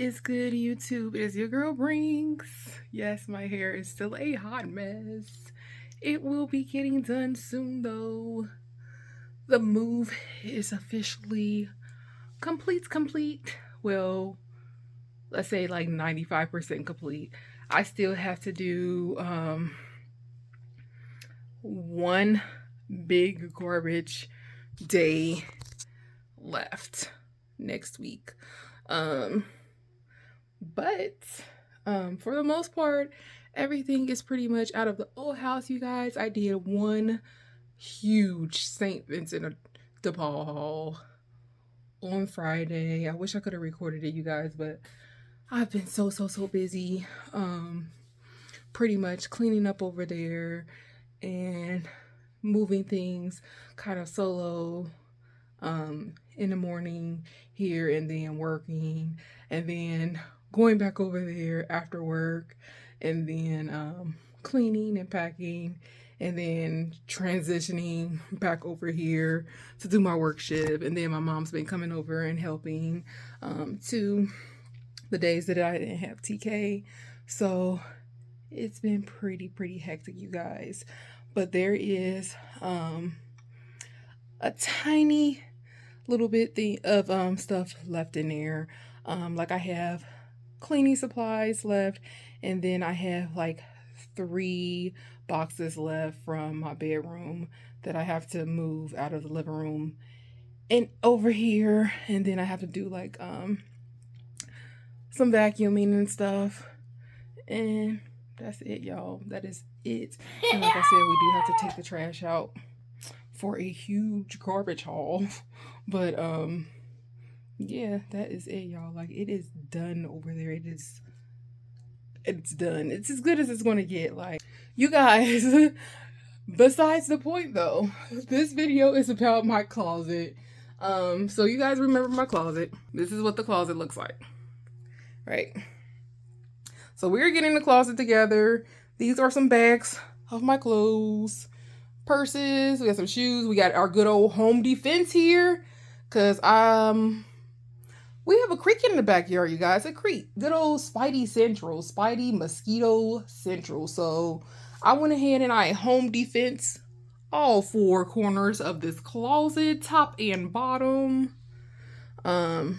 is good, YouTube? It is your girl Brinks. Yes, my hair is still a hot mess. It will be getting done soon, though. The move is officially complete. Well, let's say like 95% complete. I still have to do one big garbage day left next week. But for the most part, everything is pretty much out of the old house, you guys. I did one huge St. Vincent de Paul haul on Friday. I wish I could have recorded it, you guys, but I've been so busy. Pretty much cleaning up over there and moving things kind of solo in the morning here, and then working, and then going back over there after work, and then cleaning and packing, and then transitioning back over here to do my work shift. And then my mom's been coming over and helping to the days that I didn't have TK. So it's been pretty hectic, you guys. But there is a tiny little bit of stuff left in there. Like I have cleaning supplies left, and then I have like 3 boxes left from my bedroom that I have to move out of the living room and over here, and then I have to do like some vacuuming and stuff, and that's it, y'all. That is it. And like I said, we do have to take the trash out for a huge garbage haul. But yeah, that is it, y'all. Like, it is done over there. It's done. It's as good as it's gonna get. Like, you guys, besides the point though, this video is about my closet. So you guys remember my closet. This is what the closet looks like, right? So we're getting the closet together. These are some bags of my clothes, purses. We got some shoes. We got our good old home defense here, cause we have a creek in the backyard, you guys. A creek, good old Spidey Central, Spidey Mosquito Central. So I went ahead and I home defense all 4 corners of this closet, top and bottom. And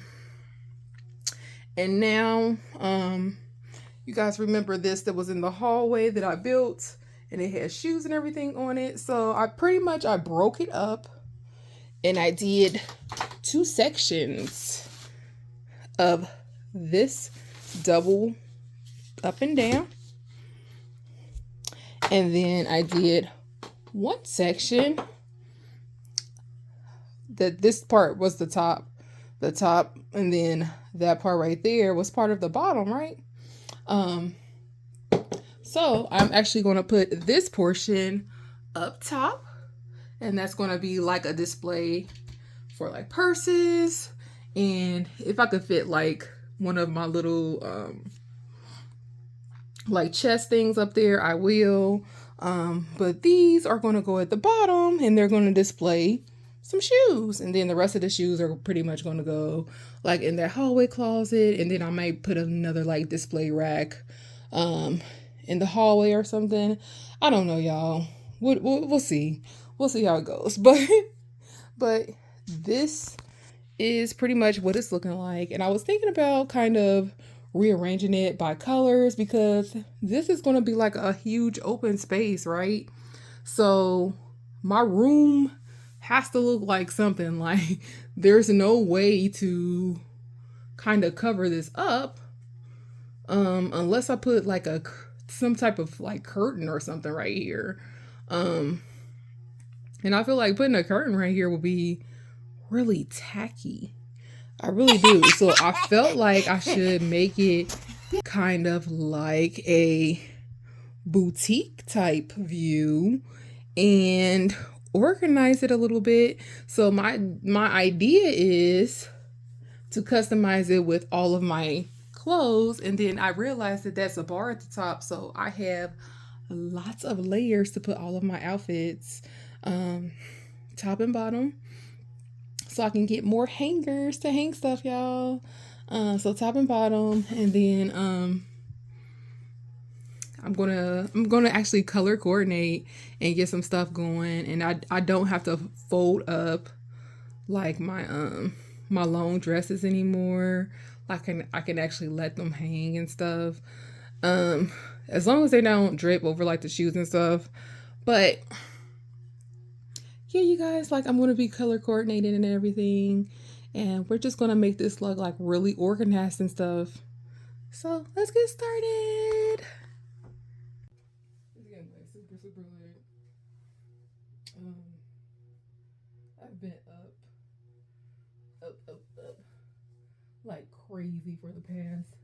now, you guys remember this that was in the hallway that I built, and it had shoes and everything on it. So I broke it up, and I did 2 sections of this double up and down. And then I did 1 section that this part was the top, and then that part right there was part of the bottom, right? So I'm actually going to put this portion up top, and that's going to be like a display for like purses, and if I could fit like one of my little like chest things up there, I will. But these are going to go at the bottom, and they're going to display some shoes, and then the rest of the shoes are pretty much going to go like in that hallway closet, and then I might put another like display rack in the hallway or something. I don't know, y'all. We'll see. We'll see how it goes. But this is pretty much what it's looking like, and I was thinking about kind of rearranging it by colors, because this is going to be like a huge open space, right? So my room has to look like something. Like, there's no way to kind of cover this up unless I put like some type of like curtain or something right here. And I feel like putting a curtain right here would be really tacky. I really do. So I felt like I should make it kind of like a boutique type view and organize it a little bit. So my idea is to customize it with all of my clothes, and then I realized that that's a bar at the top, so I have lots of layers to put all of my outfits, top and bottom, so I can get more hangers to hang stuff, y'all. So top and bottom, and then I'm gonna actually color coordinate and get some stuff going, and I don't have to fold up like my long dresses anymore. I can actually let them hang and stuff. Um as long as they don't drip over like the shoes and stuff. But yeah, you guys, like I'm gonna be color coordinated and everything, and we're just gonna make this look like really organized and stuff. So let's get started. It's getting like super late. Um, I've been up like crazy for the past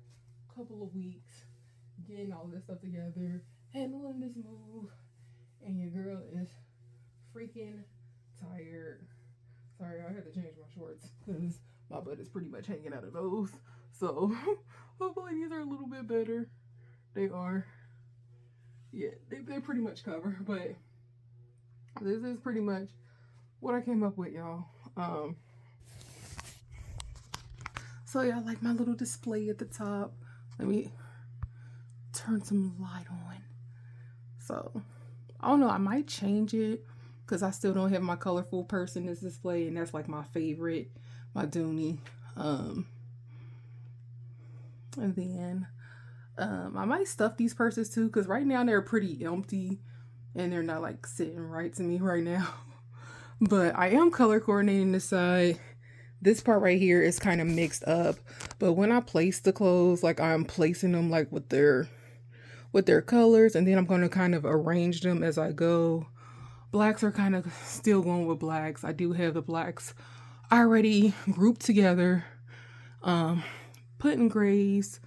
couple of weeks, getting all this stuff together, handling this move, and your girl is freaking tired. Sorry, I had to change my shorts because my butt is pretty much hanging out of those. So hopefully these are a little bit better. They are. Yeah, they pretty much cover, but this is pretty much what I came up with, y'all. So yeah, like my little display at the top. Let me turn some light on. So I don't know, I might change it because I still don't have my colorful purse in this display, and that's like my favorite, my Dooney. And then I might stuff these purses too, because right now they're pretty empty and they're not like sitting right to me right now. But I am color coordinating this side. This part right here is kind of mixed up, but when I place the clothes, like I'm placing them like with their colors, and then I'm going to kind of arrange them as I go. Blacks are kind of still going with blacks. I do have the blacks already grouped together. Putting grays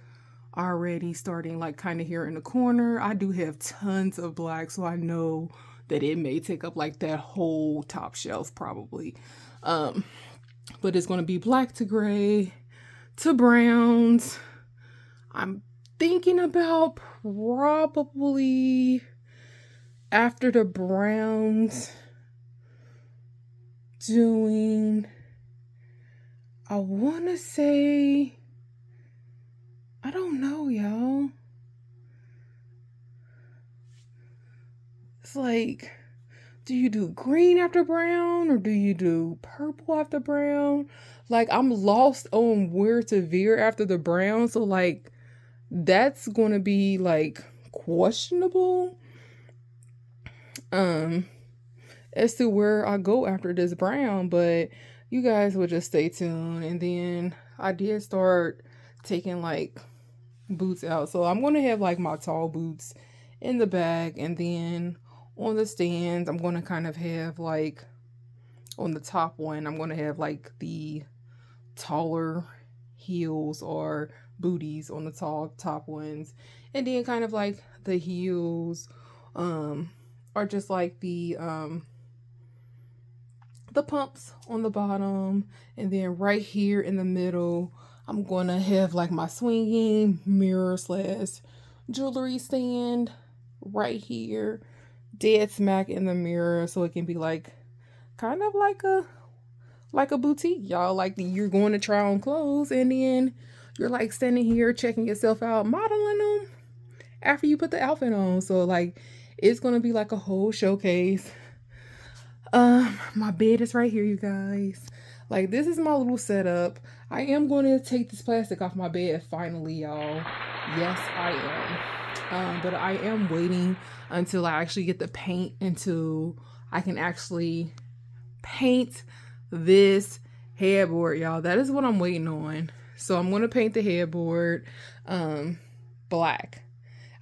already starting like kind of here in the corner. I do have tons of black, so I know that it may take up like that whole top shelf probably. But it's going to be black to gray to browns. I'm thinking about probably after the browns doing, I want to say, I don't know, y'all. It's like, do you do green after brown or do you do purple after brown? Like, I'm lost on where to veer after the brown. So, like, that's going to be, like, questionable. As to where I go after this brown, but you guys will just stay tuned. And then I did start taking, like, boots out. So I'm going to have like my tall boots in the bag, and then on the stands I'm going to kind of have like on the top one I'm going to have like the taller heels or booties on the tall top ones, and then kind of like the heels are just like the pumps on the bottom, and then right here in the middle I'm gonna have like my swinging mirror slash jewelry stand right here, dead smack in the mirror, so it can be like kind of like a boutique, y'all. Like you're going to try on clothes, and then you're like standing here checking yourself out, modeling them after you put the outfit on. So like it's gonna be like a whole showcase. My bed is right here, you guys. Like, this is my little setup. I am going to take this plastic off my bed finally, y'all. Yes, I am. But I am waiting until I actually get the paint, until I can actually paint this headboard, y'all. That is what I'm waiting on. So I'm going to paint the headboard black.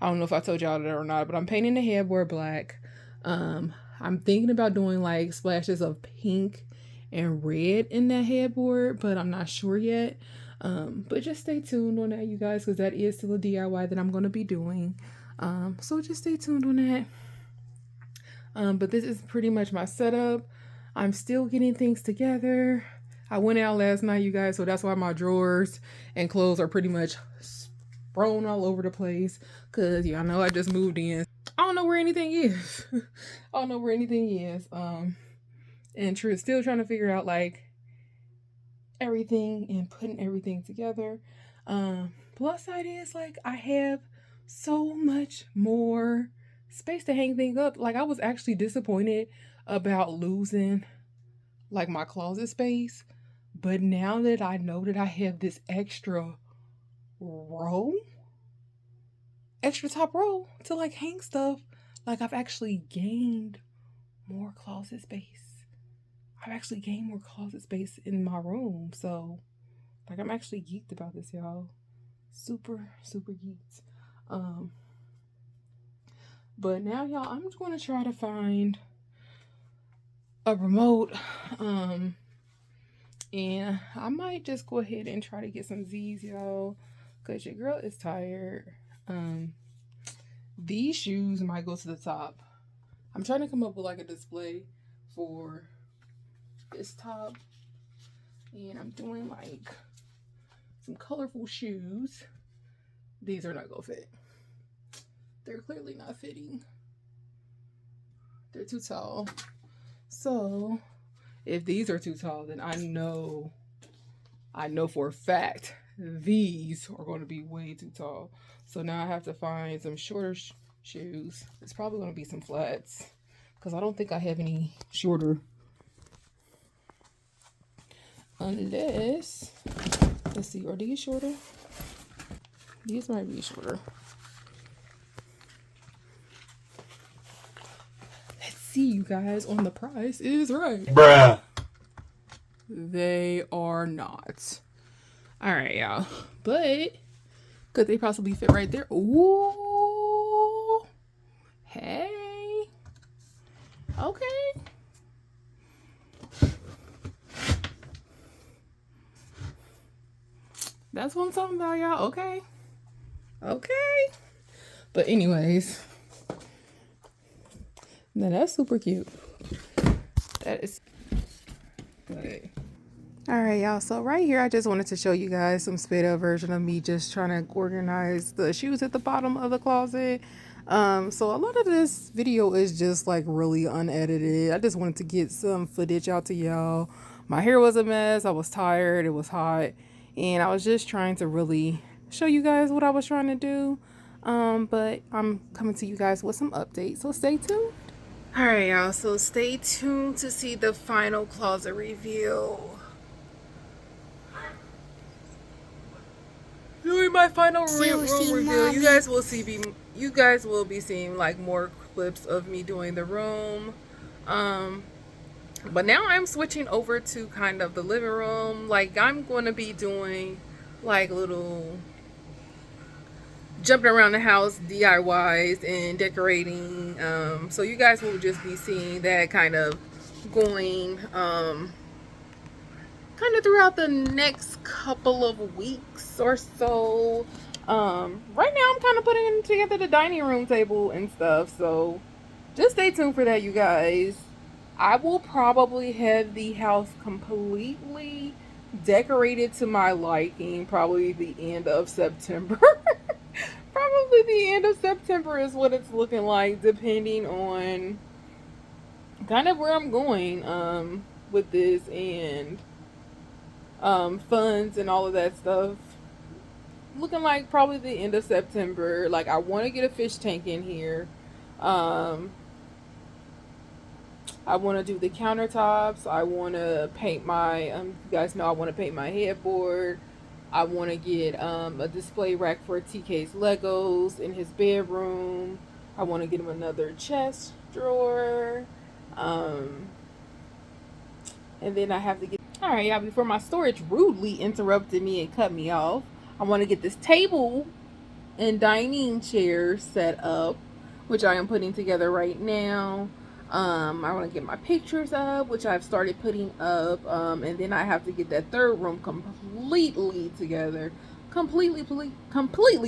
I don't know if I told y'all that or not, but I'm painting the headboard black. I'm thinking about doing like splashes of pink and red in that headboard, but I'm not sure yet. But just stay tuned on that, you guys, because that is still a DIY that I'm going to be doing. So just stay tuned on that. But this is pretty much my setup. I'm still getting things together. I went out last night, you guys, so that's why my drawers and clothes are pretty much thrown all over the place, because y'all know I just moved in. I don't know where anything is. I don't know where anything is. And still trying to figure out like everything and putting everything together. Plus side is like I have so much more space to hang things up. Like I was actually disappointed about losing like my closet space, but now that I know that I have this row, extra top row to like hang stuff, like I've actually gained more closet space. I've actually gained more closet space in my room. So like I'm actually geeked about this, y'all. Super, super geeked. Um but now y'all, I'm just gonna try to find a remote. And I might just go ahead and try to get some Z's, y'all. Cause your girl is tired. These shoes might go to the top. I'm trying to come up with like a display for this top. And I'm doing like some colorful shoes. These are not gonna fit. They're clearly not fitting. They're too tall. So if these are too tall, then I know for a fact these are going to be way too tall. So now I have to find some shorter shoes. It's probably going to be some flats because I don't think I have any shorter. Unless, let's see, are these shorter? These might be shorter. Let's see, you guys, on The Price is Right. Bruh. They are not. All right, y'all. But could they possibly fit right there? Ooh. Hey. Okay. That's what I'm talking about, y'all. Okay. Okay. But anyways. Now that's super cute. That is good. All right, y'all. So right here, I just wanted to show you guys some sped up version of me just trying to organize the shoes at the bottom of the closet. So a lot of this video is just like really unedited. I just wanted to get some footage out to y'all. My hair was a mess. I was tired. It was hot. And I was just trying to really show you guys what I was trying to do. But I'm coming to you guys with some updates. So stay tuned. All right, y'all. So stay tuned to see the final closet reveal. Doing my final room reveal, you guys will be seeing like more clips of me doing the room. But now I'm switching over to kind of the living room. Like I'm going to be doing like little jumping around the house DIYs and decorating. So you guys will just be seeing that kind of going kind of throughout the next couple of weeks or so. Right now I'm kind of putting together the dining room table and stuff, so just stay tuned for that, you guys. I will probably have the house completely decorated to my liking probably the end of September. Probably the end of September is what it's looking like, depending on kind of where I'm going with this and funds and all of that stuff. Looking like probably the end of September. Like I want to get a fish tank in here. I want to do the countertops. I want to paint my you guys know I want to paint my headboard. I want to get a display rack for TK's Legos in his bedroom. I want to get him another chest drawer. And then I have to get... Alright, y'all, before my storage rudely interrupted me and cut me off, I want to get this table and dining chair set up, which I am putting together right now. I want to get my pictures up, which I've started putting up, and then I have to get that third room completely together. Completely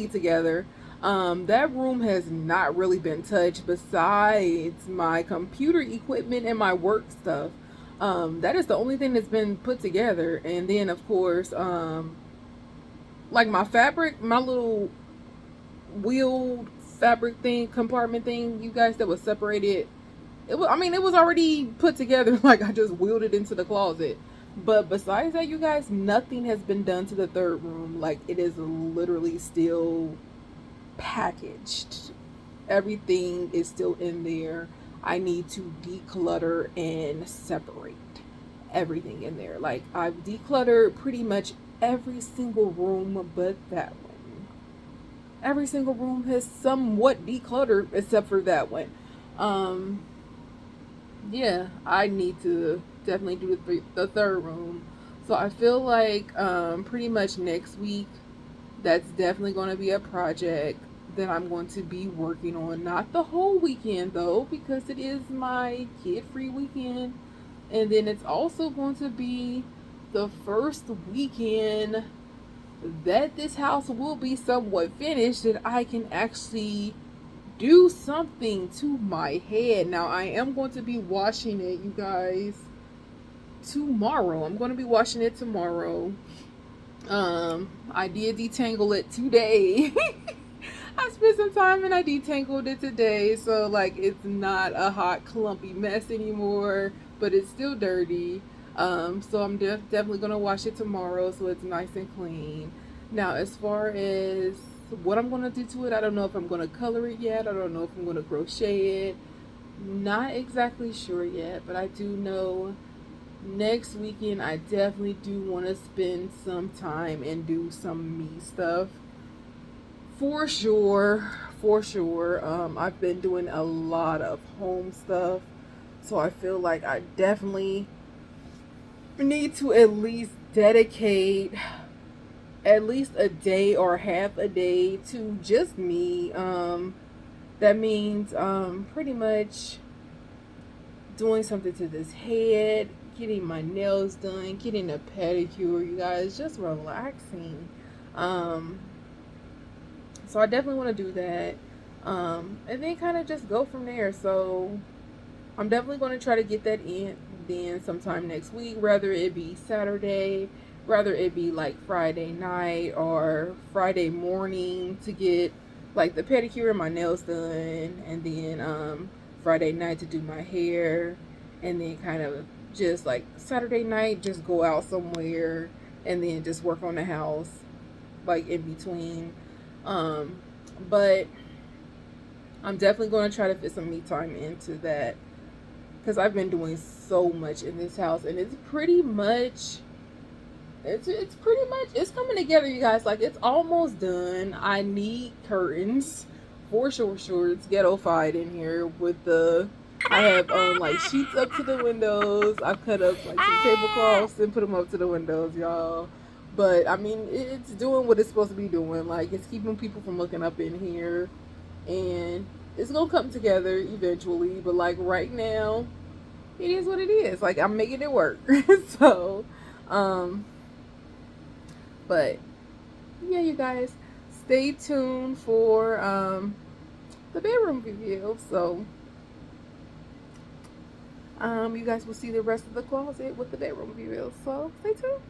together. That room has not really been touched besides my computer equipment and my work stuff. That is the only thing that's been put together. And then of course, like my fabric, my little wheeled fabric thing, compartment thing, you guys, that was separated. It was, I mean, it was already put together. Like I just wheeled it into the closet. But besides that, you guys, nothing has been done to the third room. Like, it is literally still packaged. Everything is still in there. I need to declutter and separate everything in there. Like, I've decluttered pretty much every single room but that one. Every single room has somewhat decluttered except for that one. Um, yeah, I need to definitely do the third room. So I feel like pretty much next week, that's definitely going to be a project that I'm going to be working on. Not the whole weekend though, because it is my kid free weekend. And then it's also going to be the first weekend that this house will be somewhat finished, that I can actually do something to my head. Now, I am going to be washing it, you guys, tomorrow. I'm going to be washing it tomorrow. I did detangle it today. I spent some time and I detangled it today, so like it's not a hot clumpy mess anymore, but it's still dirty. So I'm definitely gonna wash it tomorrow so it's nice and clean. Now, as far as what I'm gonna do to it, I don't know if I'm gonna color it yet. I don't know if I'm gonna crochet it. Not exactly sure yet, but I do know next weekend I definitely do want to spend some time and do some me stuff. For sure, for sure. I've been doing a lot of home stuff, so I feel like I definitely need to at least dedicate at least a day or half a day to just me. That means pretty much doing something to this head, getting my nails done, getting a pedicure, you guys, just relaxing. Um, so I definitely want to do that. And then kind of just go from there. So I'm definitely going to try to get that in then sometime next week, whether it be Saturday, whether it be like Friday night or Friday morning to get like the pedicure and my nails done, and then Friday night to do my hair, and then kind of just like Saturday night just go out somewhere and then just work on the house like in between. Um, but I'm definitely going to try to fit some me time into that because I've been doing so much in this house, and it's pretty much it's pretty much it's coming together, you guys. Like, it's almost done. I need curtains for sure. It's ghetto-fied in here with the I have like sheets up to the windows. I've cut up like some tablecloths and put them up to the windows, y'all. But I mean, it's doing what it's supposed to be doing. Like, it's keeping people from looking up in here, and it's gonna come together eventually. But like right now, it is what it is. Like, I'm making it work. So, um, but yeah, you guys, stay tuned for the bedroom review. So, you guys will see the rest of the closet with the bedroom review. So stay tuned.